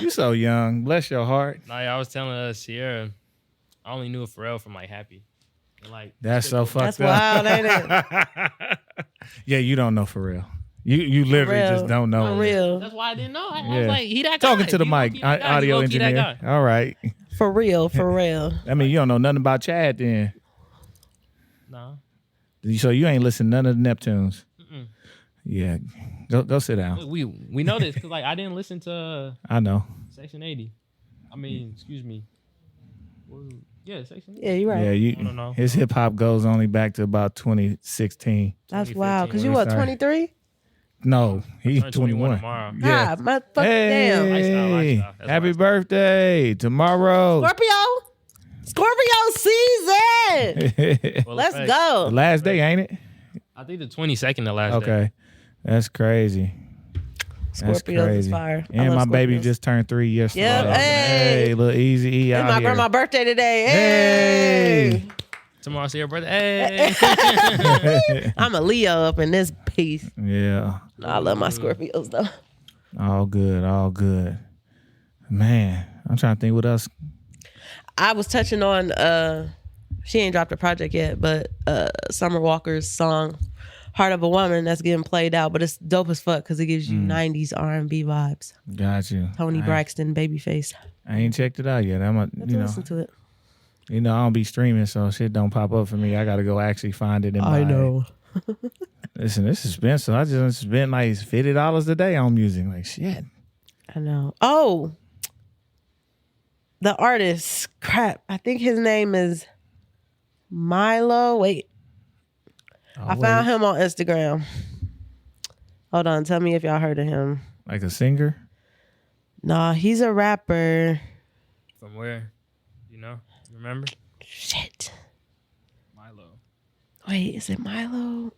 You so young. Bless your heart. Nah, yeah, I was telling Sierra, I only knew Pharrell from like Happy. And, like, That's so fucked That's up. wild, ain't it? Yeah, you don't know for real. You literally real. just don't know. For real. That's why I didn't know. I Yeah. was like, he that guy. Talking to the He mic, low-key that guy. He audio low-key that engineer. guy. All right. For real, for real. I mean, you don't know nothing about Chad then. No. So you ain't listened to none of the Neptunes. Mm-mm. Yeah. Go sit down. We know this because like I didn't listen to I know. Section 80. I mean, excuse me. Well, yeah, Section 80. Yeah, you're right. Yeah, I don't know. his hip hop goes only back to about 2016. That's wild. Because you 2015. what, 23? No, he's Turn 21. tomorrow. Ah, my fucking damn. Hey, Lifestyle. That's happy lifestyle. birthday tomorrow. Scorpio season. Well, Let's effect. go. The last day, ain't it? I think the 22nd, the last day. Okay, that's crazy. That's Scorpios is crazy. fire. I And love my baby Scorpios. just turned 3 yesterday. Yep. Hey. Hey, little Easy E It's out my here. grandma's birthday today. Hey. Hey. Tomorrow's your birthday. Hey. I'm a Leo up in this piece. Yeah, I love my Scorpios though. all good, all good. Man, I'm trying to think what else. I was touching on she ain't dropped a project yet, but Summer Walker's song Heart of a Woman that's getting played out, but it's dope as fuck because it gives you 90s R&B vibes. Got you. Tony Braxton, Babyface. I ain't checked it out yet. Listen to it. You know, I don't be streaming, so shit don't pop up for me. I got to go actually find it. I know. Listen, this is expensive. I just spent like $50 a day on music. Like, shit. I know. Oh, the artist. Crap. I think his name is Milo. Wait. I found him on Instagram. Hold on. Tell me if y'all heard of him. Like a singer? Nah, he's a rapper. From where? You know? Remember? Shit. Milo. Wait, is it Milo?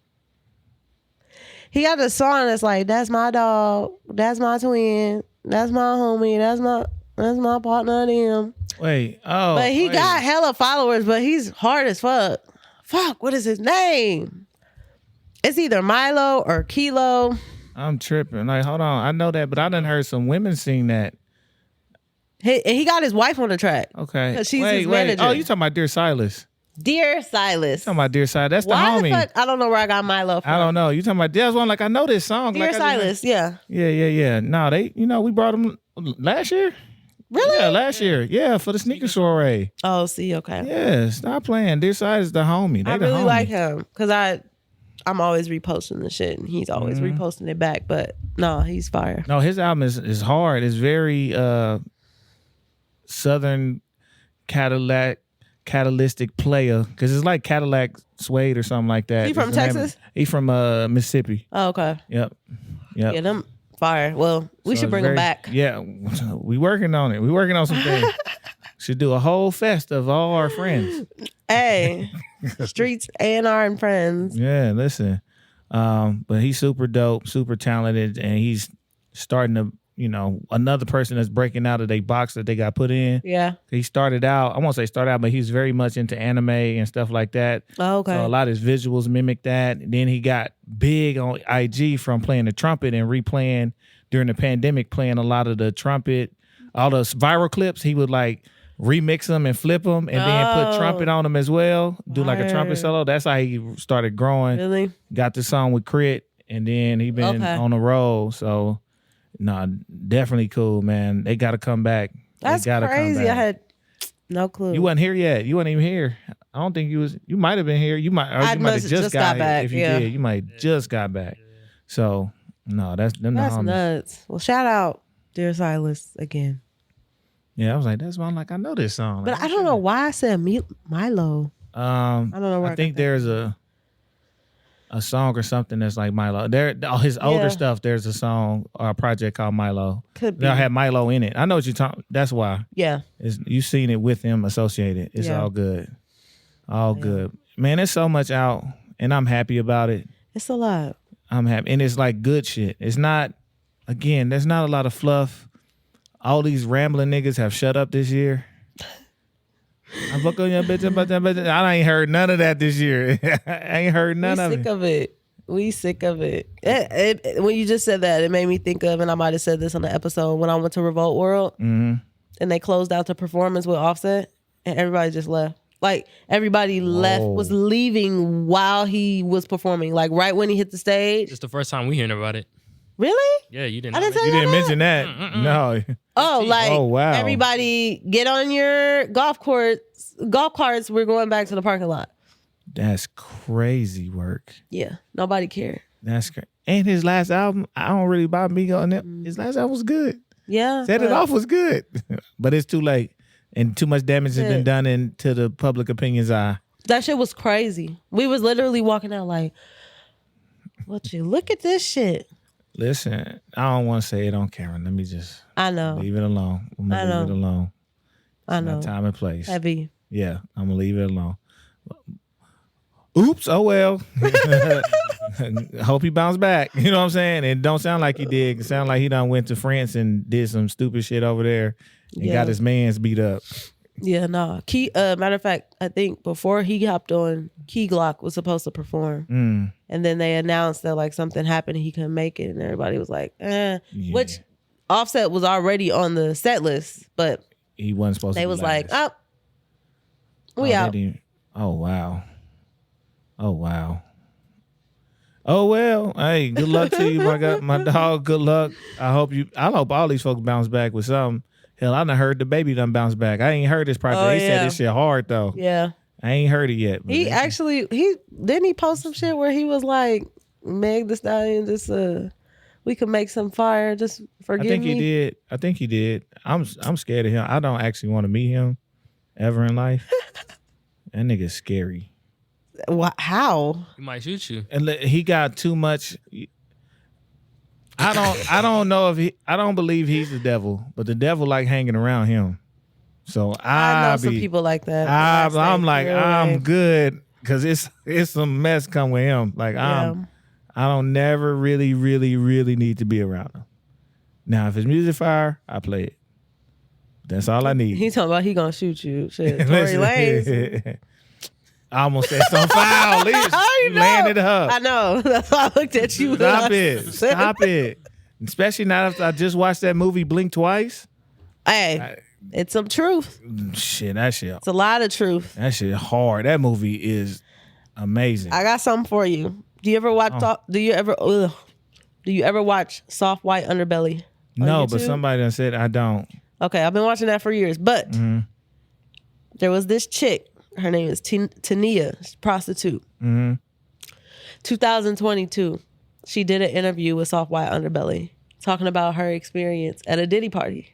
He got a song that's like, that's my dog, that's my twin, that's my homie, that's my partner, them. Wait, But he got hella followers, but he's hard as fuck. Fuck, what is his name? It's either Milo or Kilo. I'm tripping. Like, hold on. I know that, but I done heard some women sing that. He got his wife on the track. Okay. Because she's his manager. Oh, you talking about Dear Silas. Dear Silas. Talking about Dear Silas. That's Why the homie. The fuck? I don't know where I got Milo from. I don't know. You talking about there's one like I know this song. Dear like Silas, yeah. Yeah. No, we brought them last year. Really? Yeah, last year. Yeah, for the sneaker soiree. Oh, see, okay. Yeah, stop playing. Dear Silas the homie. They I the really homie. like him because I'm always reposting the shit and he's always reposting it back. But no, he's fire. No, his album is hard. It's very Southern catalytic player because it's like Cadillac Suede or something like that. He from Texas? He from Mississippi. Oh, okay. Yep. Yeah, them fire. Well, we should bring them back. Yeah, we working on it. We working on some things. Should do a whole fest of all our friends. Hey, Streets A&R and friends. Yeah, listen. But he's super dope, super talented, and he's starting to, another person that's breaking out of their box that they got put in. Yeah. He started out, I won't say started out, but he's very much into anime and stuff like that. Oh, okay. So a lot of his visuals mimic that. And then he got big on IG from playing the trumpet and replaying during the pandemic, playing a lot of the trumpet, all those viral clips. He would like remix them and flip them and then put trumpet on them as well. Do like a trumpet solo. That's how he started growing. Really? Got the song with Crit, and then he been on the roll. So, no, definitely cool, man. They got to come back. That's crazy. I had no clue. You wasn't here yet. You wasn't even here. I don't think you was. You might have been here. You might have just got back. If you did, you might just got back. So, no, that's nuts. Well, shout out Dear Silas again. Yeah, I was like, that's why I'm like, I know this song. But I don't know why I said Milo. I don't know where I think there's a song or something that's like Milo. All his older stuff, there's a song or a project called Milo. Could be. They'll have Milo in it. I know what you're talking. That's why. Yeah. You've seen it with him associated. It's all good. All good. Man, there's so much out, and I'm happy about it. It's a lot. I'm happy. And it's like good shit. It's not, again, there's not a lot of fluff. All these rambling niggas have shut up this year. I'm fucking your bitch about that bitch. I ain't heard none of that this year. I ain't heard none of it. We sick of it. We sick of it. When you just said that, it made me think of, and I might have said this on the episode, when I went to Revolt World and they closed out the performance with Offset and everybody just left. Like everybody was leaving while he was performing. Like right when he hit the stage. It's the first time we hearing about it. Really? Yeah, you didn't. I didn't You didn't mention that. No. Wow. Everybody get on your golf carts. We're going back to the parking lot. That's crazy work. Yeah. Nobody cared. That's great. And his last album, I don't really buy Migo on that. His last album was good. Yeah. Set It Off was good. But it's too late. And too much damage has been done into the public opinion's eye. That shit was crazy. We was literally walking out like, what you look at this shit. Listen, I don't want to say it on camera. Let me just leave it alone. I'm going to leave it alone. I know. Time and place. Heavy. Yeah, I'm going to leave it alone. Oops, oh well. Hope he bounced back. You know what I'm saying? It don't sound like he did. It sound like he done went to France and did some stupid shit over there and got his mans beat up. Yeah, no. Matter of fact, I think before he hopped on, Key Glock was supposed to perform. And then they announced that like something happened and he couldn't make it. And everybody was like, Which Offset was already on the set list, but he wasn't supposed to. They was like, "Oh, we out." Oh wow. Oh wow. Oh well. Hey, good luck to you, my dog. Good luck. I hope all these folks bounce back with something. Hell, I done heard the baby done bounce back. I ain't heard this project. They said this shit hard though. Yeah. I ain't heard it yet. He actually didn't he post some shit where he was like, Meg the Stallion, just we could make some fire. Just forgive me. I think he did. I'm scared of him. I don't actually want to meet him ever in life. That nigga's scary. How? He might shoot you. And he got too much. I don't know if I don't believe he's the devil, but the devil like hanging around him. So I know some people like that. I'm like, I'm good because it's some mess come with him. Like I don't never really need to be around him. Now if it's music fire, I play it. That's all I need. He talking about he gonna shoot you. Shit, Tory Lanez. I almost said something foul. You landed up. I know. That's why I looked at you. Stop it. Especially now after I just watched that movie Blink Twice. Hey, it's some truth. Shit, that shit. It's a lot of truth. That shit hard. That movie is amazing. I got something for you. Do you ever watch? Do you ever watch Soft White Underbelly? No, but somebody done said I don't. Okay, I've been watching that for years. But there was this chick. Her name is Tania, prostitute. 2022, she did an interview with Soft White Underbelly talking about her experience at a Diddy party.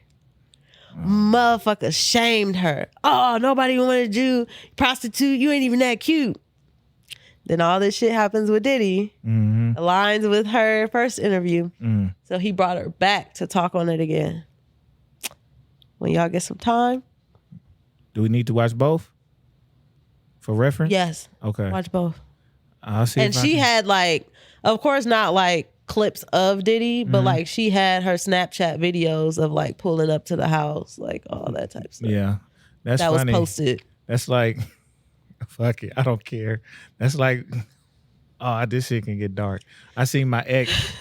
Motherfucker shamed her. Oh, nobody wanted you. Prostitute, you ain't even that cute. Then all this shit happens with Diddy. Aligns with her first interview. So he brought her back to talk on it again. When y'all get some time. Do we need to watch both? For reference? Yes. Okay. Watch both. I'll see. And she had like, of course not like clips of Diddy, but like she had her Snapchat videos of like pulling up to the house, like all that type of stuff. Yeah. That funny. Was posted. That's like, fuck it. I don't care. That's like, this shit can get dark. I seen my ex.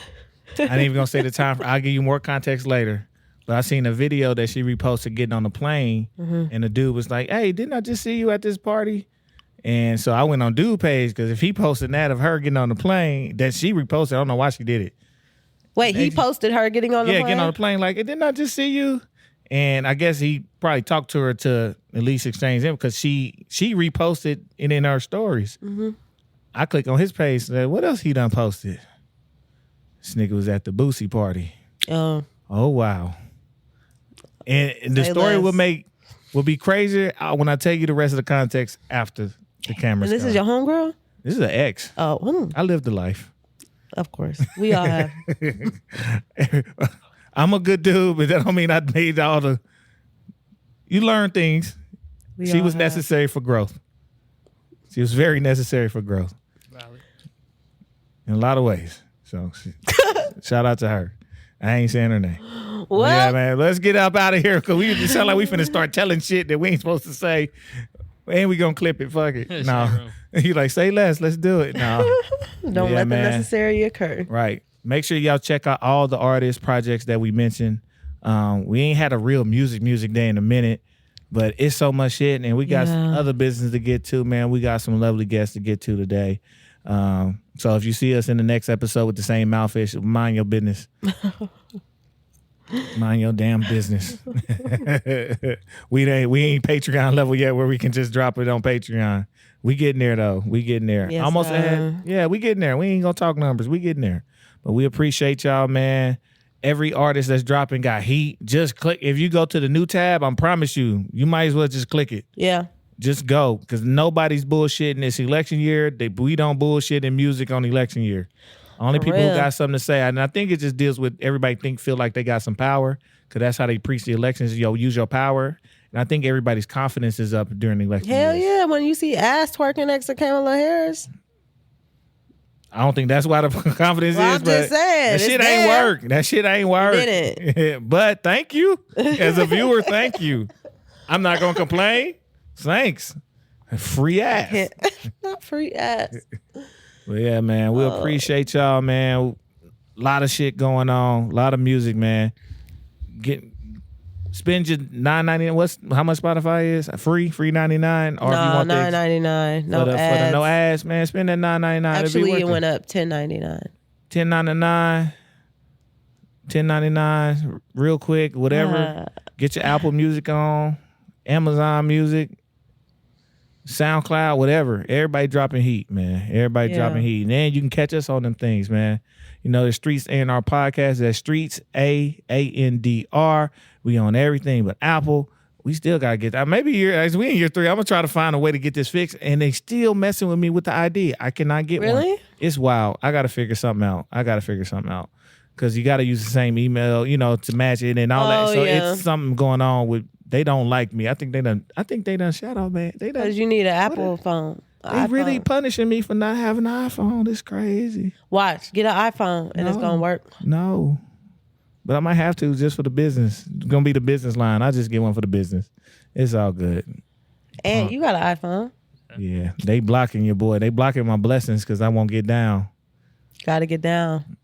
I ain't even gonna say the time. I'll give you more context later. But I seen a video that she reposted getting on the plane, and the dude was like, "Hey, didn't I just see you at this party?" And so I went on dude page because if he posted that of her getting on the plane that she reposted, I don't know why she did it. Wait, he posted her getting on the plane? Yeah, getting on the plane like, didn't I just see you? And I guess he probably talked to her to at least exchange him because she reposted it in her stories. I click on his page, said, what else he done posted? This nigga was at the Boosie party. Oh wow. And the story will be crazier when I tell you the rest of the context after the cameras. And this is your homegirl? This is an ex. Oh, I lived the life. Of course. We all have. I'm a good dude, but that don't mean I made all the... You learn things. She was necessary for growth. She was very necessary for growth. Valid. In a lot of ways. So shout out to her. I ain't saying her name. What? Yeah, man. Let's get up out of here because we just sound like we finna start telling shit that we ain't supposed to say. And we gonna clip it. Fuck it. No. You like, say less. Let's do it. No. Don't let the necessary occur. Right. Make sure y'all check out all the artist projects that we mentioned. We ain't had a real music day in a minute, but it's so much shit, and we got some other business to get to, man. We got some lovely guests to get to today. So if you see us in the next episode with the same mouthfish, mind your business. Mind your damn business. We ain't Patreon level yet where we can just drop it on Patreon. We getting there though. We getting there. Yes, Almost ahead. Yeah, we getting there. We ain't gonna talk numbers. We getting there. But we appreciate y'all, man. Every artist that's dropping got heat. Just click. If you go to the new tab, I promise you might as well just click it. Yeah. Just go. Because nobody's bullshitting this election year. We don't bullshit in music on election year. Only people who got something to say. And I think it just deals with everybody feel like they got some power. Because that's how they preach the elections. Use your power. And I think everybody's confidence is up during the election. Hell yeah. When you see ass twerking next to Kamala Harris. I don't think that's why the confidence is. I'm just saying. That shit ain't work. That shit ain't work. Didn't. But thank you. As a viewer, thank you. I'm not going to complain. Thanks. Free ass. Not free ass. Well, yeah, man. We appreciate y'all, man. A lot of shit going on. A lot of music, man. spend your $9.99. How much Spotify is? Free $9.99. Or no, if you want $9.99. No for ads. the no ads, man. Spend that $9.99. Actually, it went up $10.99. $10.99 real quick, whatever. Get your Apple Music on, Amazon Music, SoundCloud, whatever. Everybody dropping heat, man. Everybody dropping heat. And then you can catch us on them things, man. You know, the Streets A&R Podcast. That's Streets A&R. We on everything but Apple. We still got to get that. Maybe as we in year 3, I'm going to try to find a way to get this fixed. And they still messing with me with the ID. I cannot get one. Really? It's wild. I got to figure something out. Because you got to use the same email, you know, to match it and all that. So it's something going on with, they don't like me. I think they done shout out, man. Because you need an Apple phone. They really punishing me for not having an iPhone. It's crazy. Watch, get an iPhone and it's going to work. No. But I might have to just for the business. It's going to be the business line. I'll just get one for the business. It's all good. And you got an iPhone. Yeah. They blocking your boy. They blocking my blessings because I won't get down. Got to get down.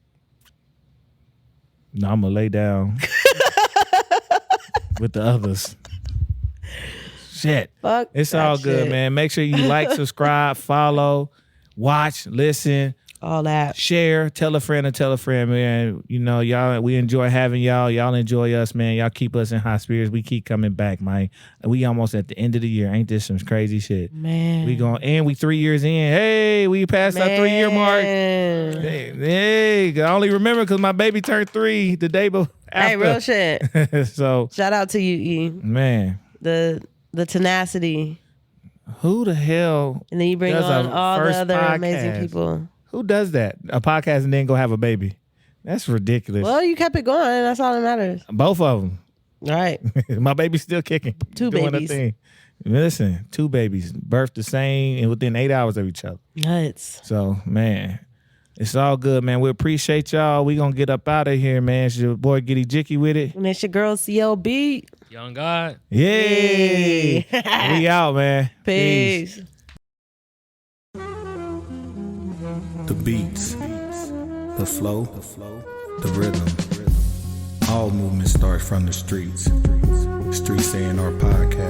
No, I'm going to lay down with the others. Shit. Fuck. It's all good, shit. man. Make sure you like, subscribe, follow, watch, listen. All that. Share, tell a friend, man. You know, y'all, we enjoy having y'all. Y'all enjoy us, man. Y'all keep us in high spirits. We keep coming back, man. We almost at the end of the year. Ain't this some crazy shit? Man. We 3 years in. Hey, we passed our 3-year mark. Hey, I only remember because my baby turned 3 the day before. Hey, real shit. So shout out to you, E. Man. The tenacity. Who the hell? And then you bring on all the other amazing people. Who does that? A podcast and then go have a baby? That's ridiculous. Well, you kept it going. That's all that matters. Both of them. Right. My baby's still kicking. 2 doing babies. A thing. Listen, 2 babies, birthed the same and within 8 hours of each other. Nuts. So, man, it's all good, man. We appreciate y'all. We gonna get up out of here, man. It's your boy Giddy Jicky with it. And it's your girl CLB. Young God. Yay. We out, man. Peace. The beats, the flow, the rhythm. All movement starts from the streets. Streets A&R Podcast.